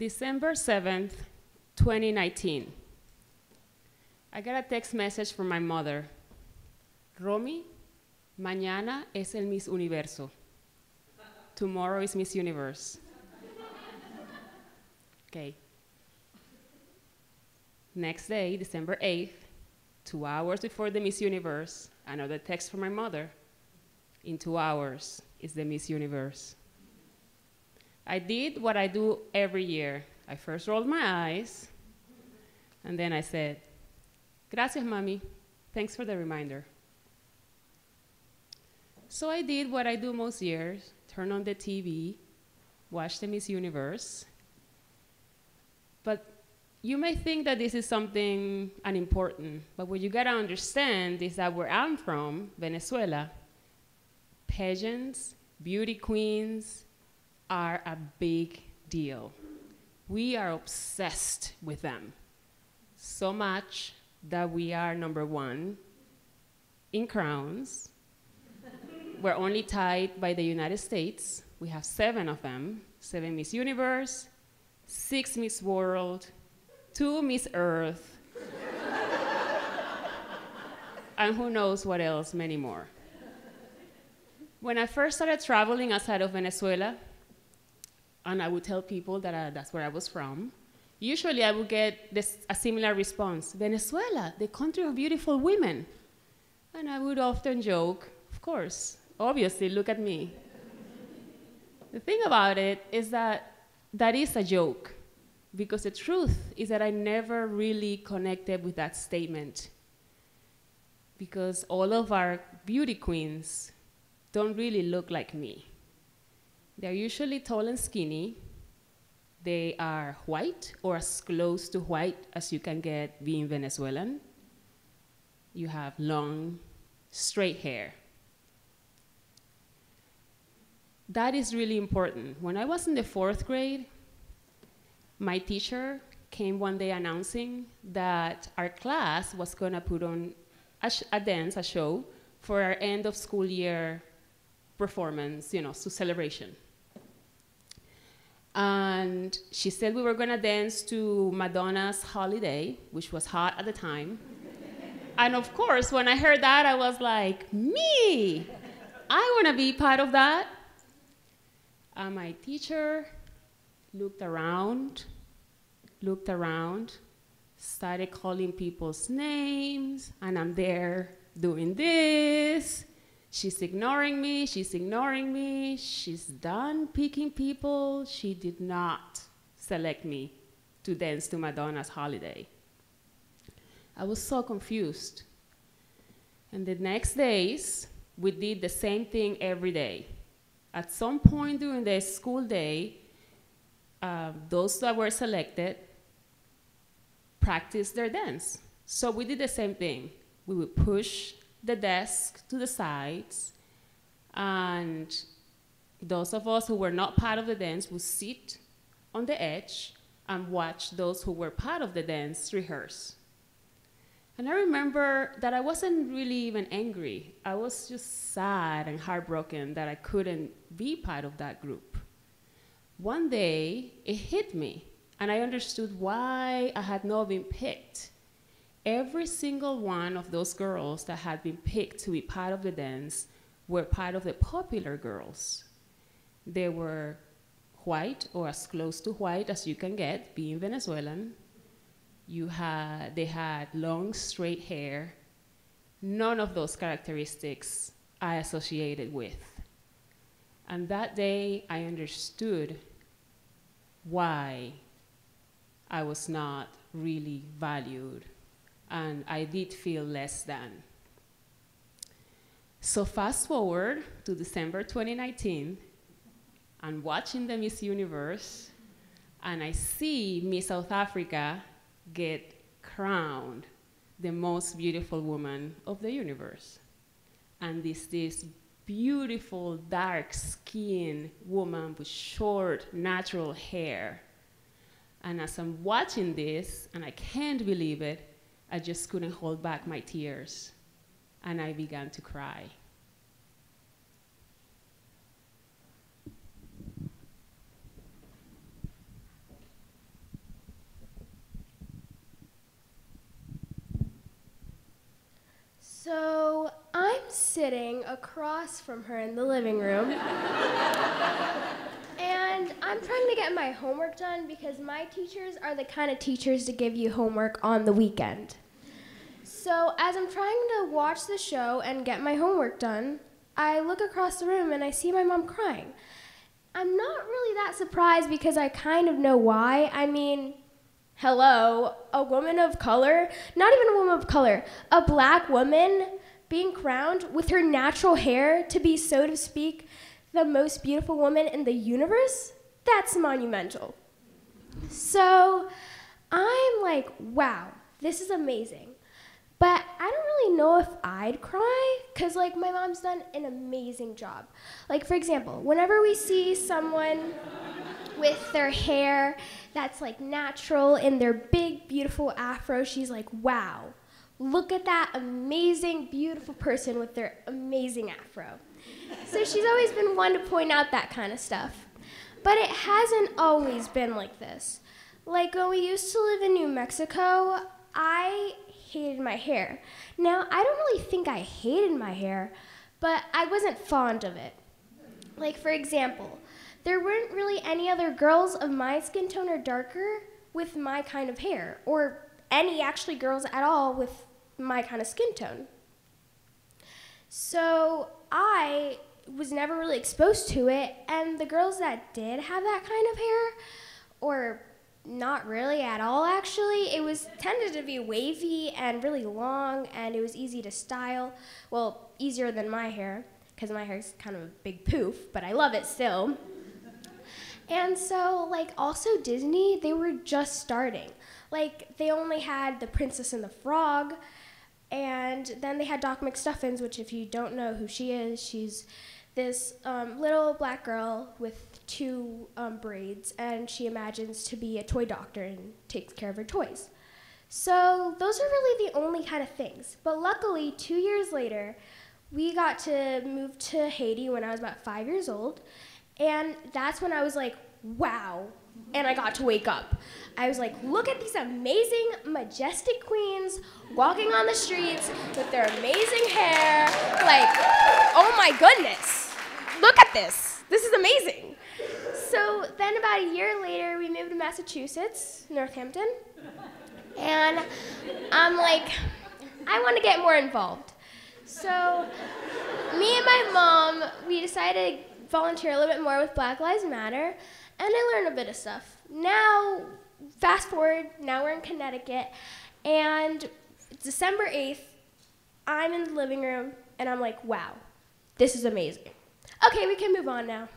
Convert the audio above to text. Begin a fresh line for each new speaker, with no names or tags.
December 7th, 2019. I got a text message from my mother. Romy, mañana es el Miss Universo. Tomorrow is Miss Universe. Okay. Next day, December 8th, 2 hours before the Miss Universe, another text from my mother. In 2 hours is the Miss Universe. I did what I do every year. I first rolled my eyes, and then I said, gracias, mami. Thanks for the reminder. So I did what I do most years, turn on the TV, watch the Miss Universe. But you may think that this is something unimportant, but what you gotta understand is that where I'm from, Venezuela, pageants, beauty queens are a big deal. We are obsessed with them. So much that we are #1 in crowns. We're only tied by the United States. We have 7 of them, 7 Miss Universe, 6 Miss World, 2 Miss Earth, and who knows what else, many more. When I first started traveling outside of Venezuela, and I would tell people that that's where I was from, usually I would get a similar response, Venezuela, the country of beautiful women. And I would often joke, of course, obviously, look at me. The thing about it is that that is a joke, because the truth is that I never really connected with that statement, because all of our beauty queens don't really look like me. They're usually tall and skinny. They are white or as close to white as you can get being Venezuelan. You have long, straight hair. That is really important. When I was in the 4th grade, my teacher came one day announcing that our class was gonna put on a dance, a show, for our end of school year performance, celebration. And she said we were gonna dance to Madonna's Holiday, which was hot at the time. And of course, when I heard that, I was like, me, I wanna be part of that. And my teacher looked around, started calling people's names, and I'm there doing this. She's ignoring me, she's done picking people. She did not select me to dance to Madonna's Holiday. I was so confused. And the next days, we did the same thing every day. At some point during the school day, those that were selected practiced their dance. So we did the same thing. We would push the desk to the sides, and those of us who were not part of the dance would sit on the edge and watch those who were part of the dance rehearse. And I remember that I wasn't really even angry. I was just sad and heartbroken that I couldn't be part of that group. One day, it hit me, and I understood why I had not been picked. Every single one of those girls that had been picked to be part of the dance were part of the popular girls. They were white or as close to white as you can get, being Venezuelan. They had long, straight hair. None of those characteristics I associated with. And that day, I understood why I was not really valued, and I did feel less than. So fast forward to December 2019, I'm watching the Miss Universe, and I see Miss South Africa get crowned the most beautiful woman of the universe. And this beautiful, dark-skinned woman with short, natural hair. And as I'm watching this, and I can't believe it, I just couldn't hold back my tears, and I began to cry.
sitting across from her in the living room. And I'm trying to get my homework done because my teachers are the kind of teachers to give you homework on the weekend. So as I'm trying to watch the show and get my homework done, I look across the room and I see my mom crying. I'm not really that surprised because I kind of know why. I mean, hello, a woman of color, not even a woman of color, a black woman being crowned with her natural hair to be, so to speak, the most beautiful woman in the universe? That's monumental. So I'm like, wow, this is amazing. But I don't really know if I'd cry, because like my mom's done an amazing job. Like for example, whenever we see someone with their hair that's like natural in their big, beautiful afro, she's like, wow, look at that amazing, beautiful person with their amazing afro. So she's always been one to point out that kind of stuff. But it hasn't always been like this. Like when we used to live in New Mexico, I hated my hair. Now, I don't really think I hated my hair, but I wasn't fond of it. Like for example, there weren't really any other girls of my skin tone or darker with my kind of hair, or any actually girls at all with my kind of skin tone. So I was never really exposed to it, and the girls that did have that kind of hair, or not really at all actually, it was tended to be wavy and really long, and it was easy to style. Well, easier than my hair, because my hair is kind of a big poof, but I love it still. And so, like, also Disney, they were just starting. Like, they only had The Princess and the Frog, and then they had Doc McStuffins, which if you don't know who she is, she's this little black girl with two braids, and she imagines to be a toy doctor and takes care of her toys. So those are really the only kind of things. But luckily, 2 years later, we got to move to Haiti when I was about 5 years old, and that's when I was like, wow, and I got to wake up. I was like, look at these amazing, majestic queens walking on the streets with their amazing hair. Like, oh my goodness, look at this. This is amazing. So then about a year later, we moved to Massachusetts, Northampton, and I'm like, I want to get more involved. So me and my mom, we decided to volunteer a little bit more with Black Lives Matter, and I learned a bit of stuff. Now, fast forward, now we're in Connecticut, and December 8th, I'm in the living room, and I'm like, wow, this is amazing. Okay, we can move on now.